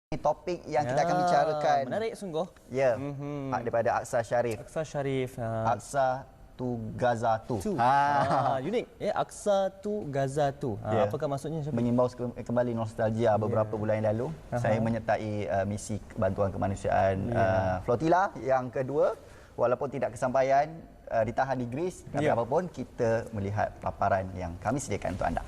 Topik yang kita akan bicarakan. Menarik sungguh. Ya. Daripada Aqsa Sharif. Aqsa Sharif. Aqsa tu Gaza tu. Unik. Ya, Aqsa tu Gaza tu. Apakah maksudnya? Mengimbau kembali nostalgia beberapa bulan yang lalu. Saya menyertai misi bantuan kemanusiaan flotilla yang kedua. Walaupun tidak kesampaian, ditahan di Greece, tapi apapun kita melihat paparan yang kami sediakan untuk anda.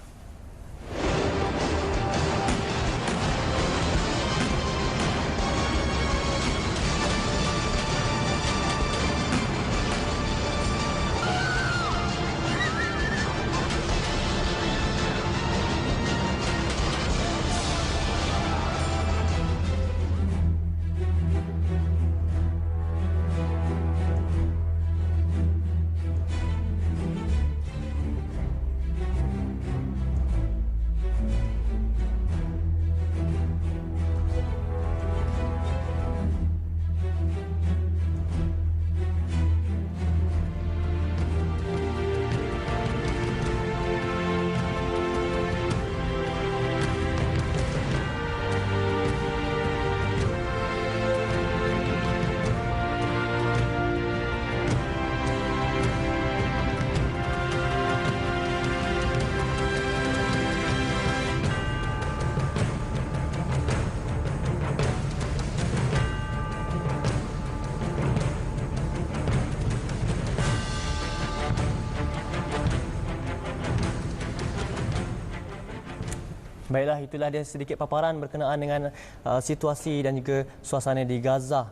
Baiklah, itulah dia sedikit paparan berkenaan dengan situasi dan juga suasana di Gaza.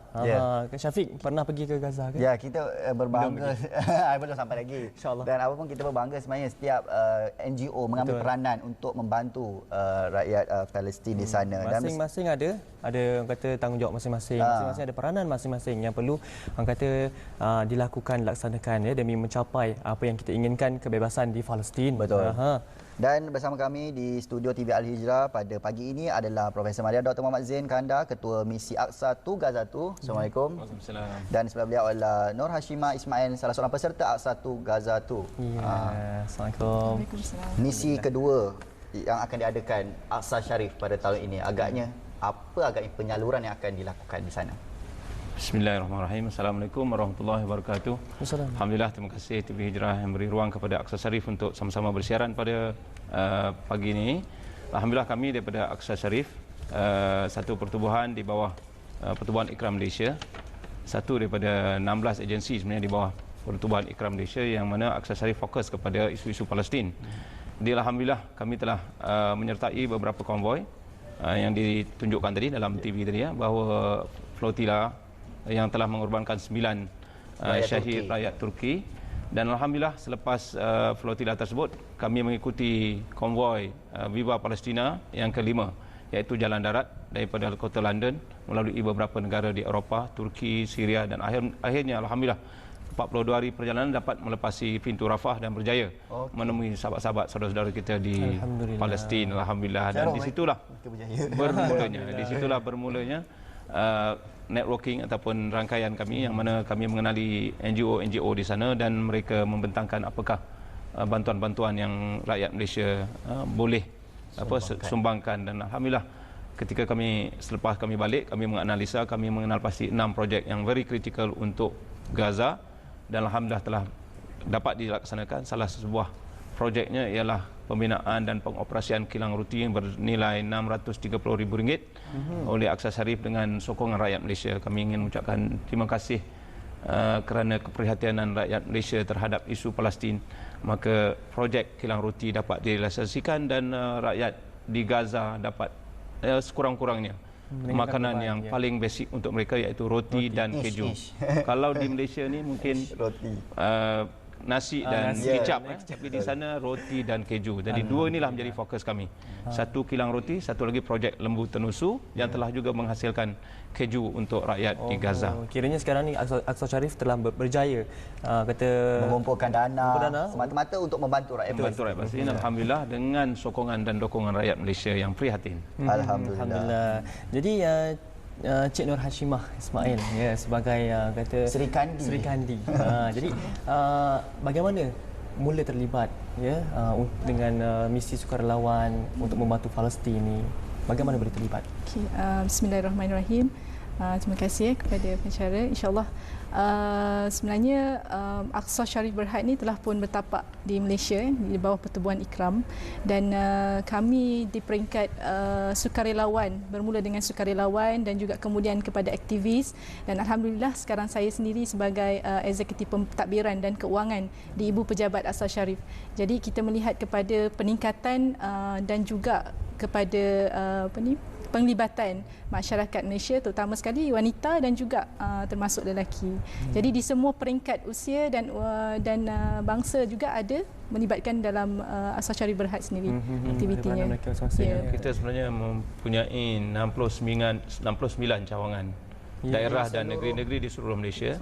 Syafiq, pernah pergi ke Gaza ke? Ya, kita berbangga. Belum sampai lagi. InsyaAllah. Dan apapun kita berbangga sebenarnya setiap NGO mengambil peranan untuk membantu rakyat Palestin di sana. Masing-masing ada orang kata tanggungjawab masing-masing. Masing-masing ada peranan masing-masing yang perlu orang kata dilakukan, dilaksanakan ya, demi mencapai apa yang kita inginkan, kebebasan di Palestin. Betul. Dan bersama kami di studio TV Al-Hijrah pada pagi ini adalah Profesor Madia Dr. Muhammad Zain Kanda, Ketua Misi Aqsa tu Gaza tu. Assalamualaikum. Waalaikumsalam. Dan sebelah beliau adalah Nur Hashimah Ismail, salah seorang peserta Aqsa tu Gaza tu. Assalamualaikum. Misi kedua yang akan diadakan Aqsa Sharif pada tahun ini, agaknya penyaluran yang akan dilakukan di sana? Bismillahirrahmanirrahim. Assalamualaikum warahmatullahi wabarakatuh. Alhamdulillah, terima kasih TV Hijrah yang beri ruang kepada Aqsa Sharif untuk sama-sama bersiaran pada pagi ini. Alhamdulillah, kami daripada Aqsa Sharif, satu pertubuhan di bawah Pertubuhan Ikram Malaysia, satu daripada 16 agensi sebenarnya di bawah Pertubuhan Ikram Malaysia, yang mana Aqsa Sharif fokus kepada isu-isu Palestin. Jadi alhamdulillah kami telah menyertai beberapa konvoi yang ditunjukkan tadi dalam TV tadi ya, bahawa flotilla yang telah mengorbankan 9 syahid rakyat Turki. Dan alhamdulillah selepas flotilla tersebut kami mengikuti konvoi Viva Palestina yang kelima, iaitu jalan darat daripada kota London melalui beberapa negara di Eropah, Turki, Syria, dan akhirnya alhamdulillah 42 hari perjalanan dapat melepasi pintu Rafah dan berjaya menemui sahabat-sahabat saudara-saudara kita di Palestin. Alhamdulillah. Dan disitulah bermulanya networking ataupun rangkaian kami, yang mana kami mengenali NGO di sana dan mereka membentangkan apakah bantuan-bantuan yang rakyat Malaysia boleh sumbangkan. Dan alhamdulillah ketika selepas kami balik, kami menganalisa, kami mengenal pasti 6 projek yang very critical untuk Gaza, dan alhamdulillah telah dapat dilaksanakan. Salah sebuah projeknya ialah pembinaan dan pengoperasian kilang ruti yang bernilai RM630,000 oleh Aqsa Sharif dengan sokongan rakyat Malaysia. Kami ingin mengucapkan terima kasih kerana keprihatinan rakyat Malaysia terhadap isu Palestin. Maka projek kilang ruti dapat direalisasikan dan rakyat di Gaza dapat sekurang-kurangnya makanan yang paling basic untuk mereka, iaitu roti dan keju. Kalau di Malaysia ni mungkin roti, nasi dan kicap, tapi di sana roti dan keju. Jadi dua inilah menjadi fokus kami. Satu kilang roti, satu lagi projek lembu tenusu yang telah juga menghasilkan keju untuk rakyat di Gaza. Kiranya sekarang ni Aqsa Sharif telah berjaya mengumpulkan dana semata-mata untuk membantu rakyat Palestin. Alhamdulillah, dengan sokongan dan dokongan rakyat Malaysia yang prihatin. Alhamdulillah. Jadi Cik Nur Hashimah Ismail ya, sebagai kata Sri Kandi. Jadi bagaimana mula terlibat ya dengan misi sukarelawan untuk membantu Palestin ini? bagaimana boleh terlibat? Okay, bismillahirrahmanirrahim. Terima kasih kepada pencara. InsyaAllah sebenarnya Aqsa Sharif Berhad ni telah pun bertapak di Malaysia di bawah Pertubuhan Ikram, dan kami di peringkat sukarelawan, bermula dengan sukarelawan dan juga kemudian kepada aktivis, dan alhamdulillah sekarang saya sendiri sebagai eksekutif pentadbiran dan keuangan di Ibu Pejabat Aqsa Sharif. Jadi kita melihat kepada peningkatan dan juga kepada penglibatan masyarakat Malaysia, terutama sekali wanita dan juga termasuk lelaki. Jadi di semua peringkat usia dan bangsa juga ada melibatkan dalam Aqsa Sharif Berhad sendiri aktivitinya. Kita sebenarnya mempunyai 69 cawangan daerah dan negeri-negeri di seluruh Malaysia.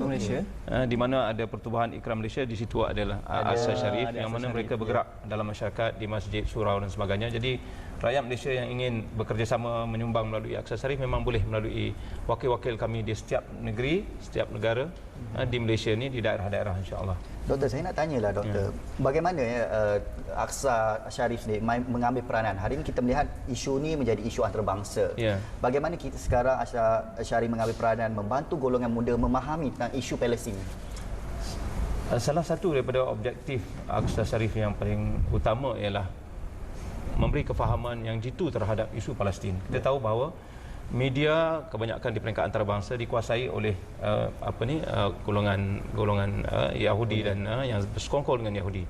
Di mana ada Pertubuhan Ikram Malaysia, di situ adalah Aqsa Sharif yang mana mereka bergerak dalam masyarakat di masjid, surau dan sebagainya. Jadi rakyat Malaysia yang ingin bekerjasama menyumbang melalui Aqsa Sharif memang boleh melalui wakil-wakil kami di setiap negeri, setiap negara di Malaysia ni, di daerah-daerah, insya-Allah. Doktor, saya nak tanyalah doktor, bagaimana Aqsa Sharif ni mengambil peranan? Hari ini kita melihat isu ni menjadi isu antarabangsa. Bagaimana kita sekarang Aqsa Sharif mengambil peranan membantu golongan muda memahami tentang isu Palestin? Salah satu daripada objektif Aqsa Sharif yang paling utama ialah memberi kefahaman yang jitu terhadap isu Palestin. Kita tahu bahawa media kebanyakan di peringkat antarabangsa dikuasai oleh golongan Yahudi dan yang bersekongkol dengan Yahudi.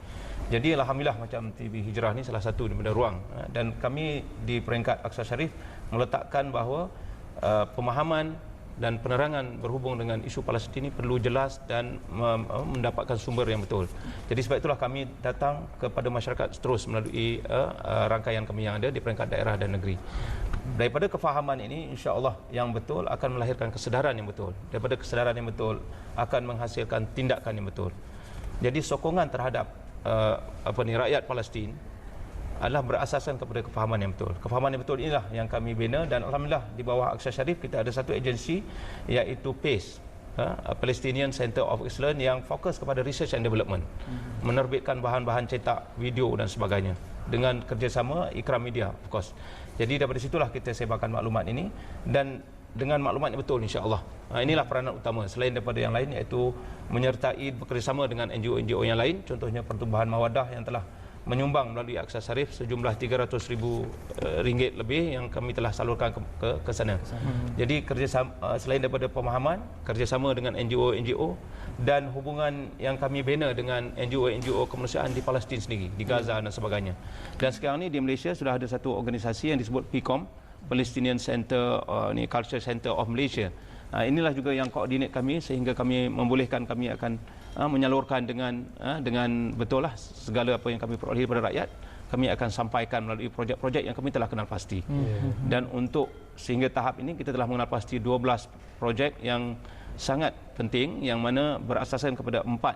Jadi alhamdulillah macam TV Hijrah ni salah satu daripada ruang, dan kami di peringkat Aqsa Sharif meletakkan bahawa pemahaman dan penerangan berhubung dengan isu Palestin ini perlu jelas dan mendapatkan sumber yang betul. Jadi sebab itulah kami datang kepada masyarakat terus melalui rangkaian kami yang ada di peringkat daerah dan negeri. Daripada kefahaman ini, insya-Allah yang betul akan melahirkan kesedaran yang betul. Daripada kesedaran yang betul akan menghasilkan tindakan yang betul. Jadi sokongan terhadap rakyat Palestin adalah berasaskan kepada kefahaman yang betul. Kefahaman yang betul inilah yang kami bina, dan alhamdulillah di bawah Aqsa Sharif kita ada satu agensi iaitu PACE, Palestinian Center of Excellence, yang fokus kepada research and development, menerbitkan bahan-bahan cetak, video dan sebagainya dengan kerjasama Ikram Media, of course. Jadi daripada situlah kita sebarkan maklumat ini, dan dengan maklumat yang betul, insya-Allah. Inilah peranan utama selain daripada yang lain, iaitu menyertai bekerjasama dengan NGO-NGO yang lain, contohnya Pertubuhan Mawaddah yang telah menyumbang melalui Aqsa Sharif sejumlah RM300,000 lebih yang kami telah salurkan ke sana. Jadi kerjasama, selain daripada pemahaman, kerjasama dengan NGO-NGO dan hubungan yang kami bina dengan NGO-NGO kemanusiaan di Palestin sendiri, di Gaza dan sebagainya. Dan sekarang ni di Malaysia sudah ada satu organisasi yang disebut PCOM, Palestinian Center, Culture Center of Malaysia. Inilah juga yang koordinat kami, sehingga kami membolehkan kami akan menyalurkan dengan betul lah segala apa yang kami peroleh daripada rakyat, kami akan sampaikan melalui projek-projek yang kami telah kenal pasti. Dan untuk sehingga tahap ini kita telah mengenal pasti 12 projek yang sangat penting, yang mana berasaskan kepada 4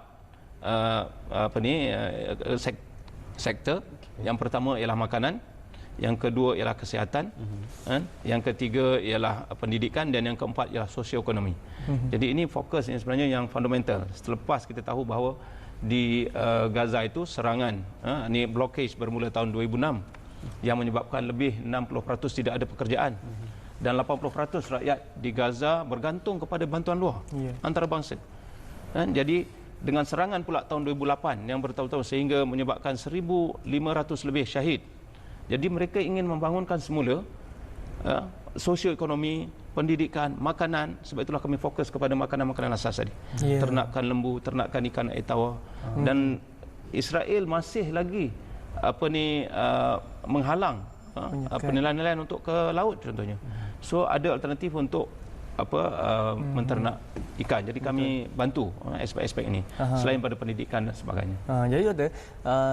sektor. Yang pertama ialah makanan, yang kedua ialah kesihatan, yang ketiga ialah pendidikan, dan yang keempat ialah sosioekonomi. Jadi ini fokus yang sebenarnya yang fundamental. Selepas kita tahu bahawa di Gaza itu serangan, ini blockage bermula tahun 2006 yang menyebabkan lebih 60% tidak ada pekerjaan, dan 80% rakyat di Gaza bergantung kepada bantuan luar antarabangsa. Jadi dengan serangan pula tahun 2008 yang bertahun-tahun sehingga menyebabkan 1,500 lebih syahid. Jadi mereka ingin membangunkan semula sosioekonomi, pendidikan, makanan. Sebab itulah kami fokus kepada makanan-makanan asas tadi. Ternakan lembu, ternakan ikan air tawar. Dan Israel masih lagi menghalang nelayan untuk ke laut contohnya. So ada alternatif untuk menternak ikan. Jadi kami bantu aspek-aspek ini selain pada pendidikan dan sebagainya. Jadi doktor,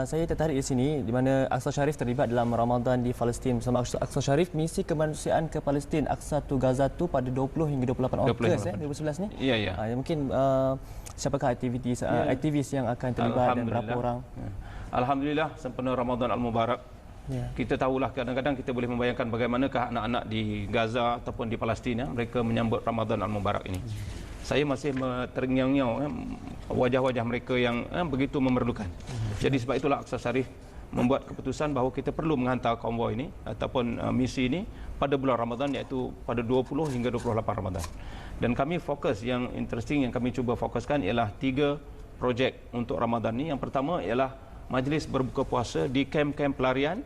saya tertarik di sini di mana Aqsa Sharif terlibat dalam Ramadan di Palestin bersama Aqsa Sharif, misi kemanusiaan ke Palestin Aqsa to Gaza tu pada 20 hingga 28 Ogos 2011 ni. Ya. Mungkin siapakah aktivis yang akan terlibat dan berapa orang? Alhamdulillah, sempena Ramadan Al-Mubarak. Kita tahulah kadang-kadang kita boleh membayangkan bagaimanakah anak-anak di Gaza ataupun di Palestin mereka menyambut Ramadan Al-Mubarak ini. Saya masih terngiang-ngiang wajah-wajah mereka yang begitu memerlukan. Jadi sebab itulah Aqsa Sharif membuat keputusan bahawa kita perlu menghantar konvoi ini ataupun misi ini pada bulan Ramadan, iaitu pada 20 hingga 28 Ramadan. Dan kami fokus, yang interesting yang kami cuba fokuskan ialah 3 projek untuk Ramadan ni. Yang pertama ialah majlis berbuka puasa di kem-kem pelarian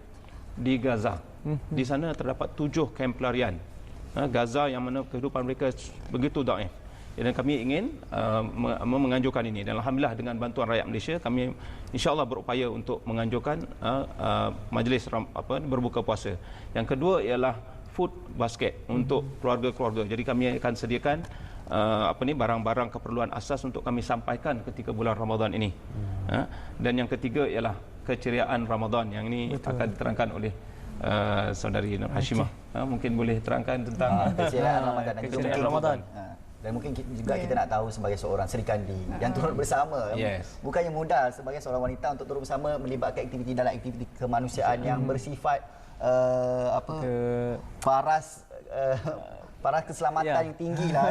di Gaza. Di sana terdapat 7 kem pelarian Gaza yang mana kehidupan mereka begitu daif. Dan kami ingin menganjurkan ini. Dan alhamdulillah dengan bantuan rakyat Malaysia, kami insya-Allah berupaya untuk menganjurkan majlis berbuka puasa. Yang kedua ialah food basket untuk keluarga-keluarga. Jadi kami akan sediakan barang-barang keperluan asas untuk kami sampaikan ketika bulan Ramadan ini. Dan yang ketiga ialah keceriaan Ramadan, yang ini akan diterangkan oleh saudari Nur Hashimah. Mungkin boleh terangkan tentang keceriaan Ramadan dan keceriaan Ramadan. Dan mungkin juga kita nak tahu sebagai seorang Sri Kandi yang turut bersama. Bukannya mudah sebagai seorang wanita untuk turut bersama melibatkan aktiviti dalam aktiviti kemanusiaan yang bersifat paras keselamatan yang tinggi lah.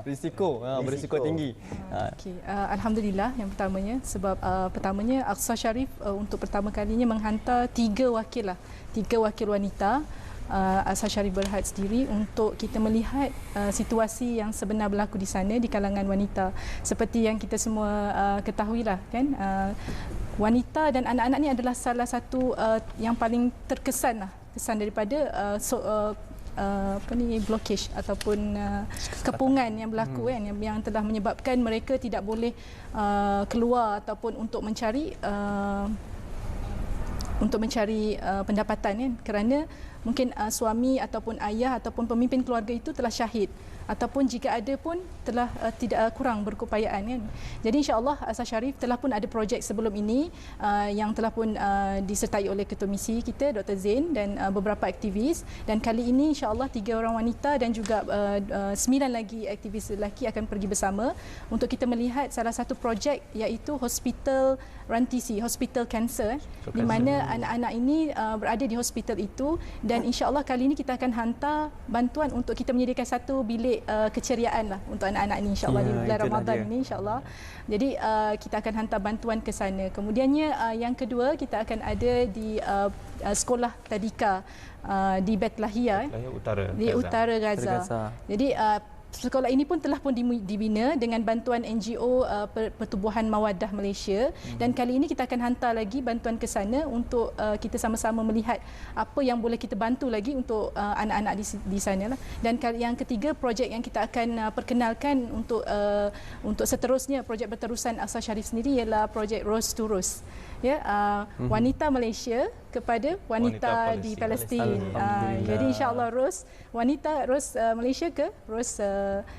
Berisiko tinggi. Alhamdulillah yang pertamanya, sebab pertamanya Aqsa Sharif untuk pertama kalinya menghantar 3 wakil wanita Aqsa Sharif Berhad sendiri untuk kita melihat situasi yang sebenar berlaku di sana di kalangan wanita. Seperti yang kita semua ketahuilah kan, wanita dan anak-anak ni adalah salah satu yang paling terkesan daripada blockage ataupun kepungan yang berlaku kan, yang telah menyebabkan mereka tidak boleh keluar ataupun untuk mencari pendapatan kan, kerana mungkin suami ataupun ayah ataupun pemimpin keluarga itu telah syahid, ataupun jika ada pun telah tidak kurang berkeupayaan kan. Jadi insya-Allah Aqsa Sharif telah pun ada projek sebelum ini yang telah pun disertai oleh ketua misi kita Dr. Zain dan beberapa aktivis, dan kali ini insya-Allah 3 orang wanita dan juga 9 lagi aktivis lelaki akan pergi bersama untuk kita melihat salah satu projek, iaitu Hospital Rantisi, Hospital Cancer, di mana anak-anak ini berada di hospital itu. Dan insya-Allah kali ini kita akan hantar bantuan untuk kita menyediakan satu bilik keceriaan lah untuk anak-anak ini insya-Allah di bulan Ramadan ini insya-Allah. Jadi kita akan hantar bantuan ke sana. Kemudiannya yang kedua, kita akan ada di sekolah tadika di Bethlahia di utara Gaza. Jadi sekolah ini pun telah pun dibina dengan bantuan NGO Pertubuhan Mawaddah Malaysia, dan kali ini kita akan hantar lagi bantuan ke sana untuk kita sama-sama melihat apa yang boleh kita bantu lagi untuk anak-anak di sana lah. Dan yang ketiga, projek yang kita akan perkenalkan untuk seterusnya, projek berterusan Aqsa Sharif sendiri ialah projek Rose to Rose. Wanita Malaysia kepada wanita di Palestin. Jadi insya-Allah Rose Malaysia ke Rose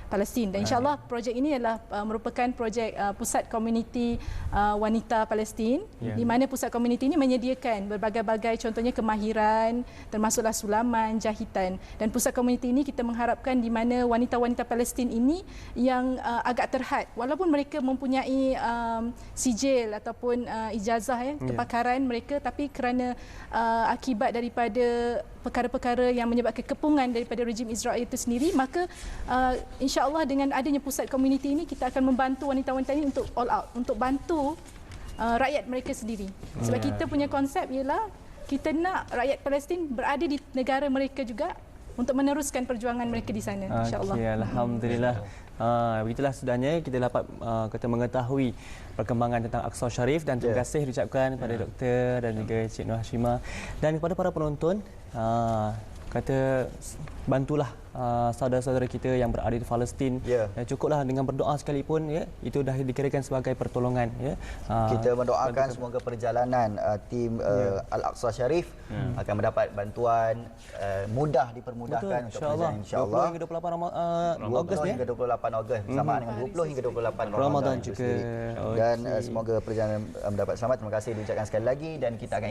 Palestin. Dan insya-Allah projek ini adalah merupakan projek pusat komuniti wanita Palestin, di mana pusat komuniti ini menyediakan berbagai-bagai contohnya kemahiran, termasuklah sulaman, jahitan. Dan pusat komuniti ini kita mengharapkan di mana wanita-wanita Palestin ini yang agak terhad, walaupun mereka mempunyai sijil ataupun ijazah kepakaran mereka, tapi kerana akibat daripada perkara-perkara yang menyebabkan kepungan daripada rejim Israel itu sendiri, maka insya-Allah dengan adanya pusat komuniti ini kita akan membantu wanita-wanita ini untuk all out, untuk bantu rakyat mereka sendiri. Sebab kita punya konsep ialah kita nak rakyat Palestin berada di negara mereka juga untuk meneruskan perjuangan mereka di sana, insya-Allah. Alhamdulillah. Begitulah sudahnya kita dapat kita mengetahui perkembangan tentang Aqsa Sharif, dan terima kasih diucapkan kepada doktor dan juga Cik Nur Hashimah, dan kepada para penonton, kata bantulah saudara-saudara kita yang berada di Palestin. Cukuplah dengan berdoa sekalipun, itu dah dikirakan sebagai pertolongan. Kita mendoakan semoga perjalanan tim Al-Aqsa Sharif akan mendapat bantuan, mudah dipermudahkan untuk perjalanan insya-Allah. 20 hingga 28 Ogos 20 hingga 28 Ogos bersamaan dengan 20 hingga 28 Ramadan juga. Dan semoga perjalanan mendapat selamat. Terima kasih diucapkan sekali lagi, dan kita akan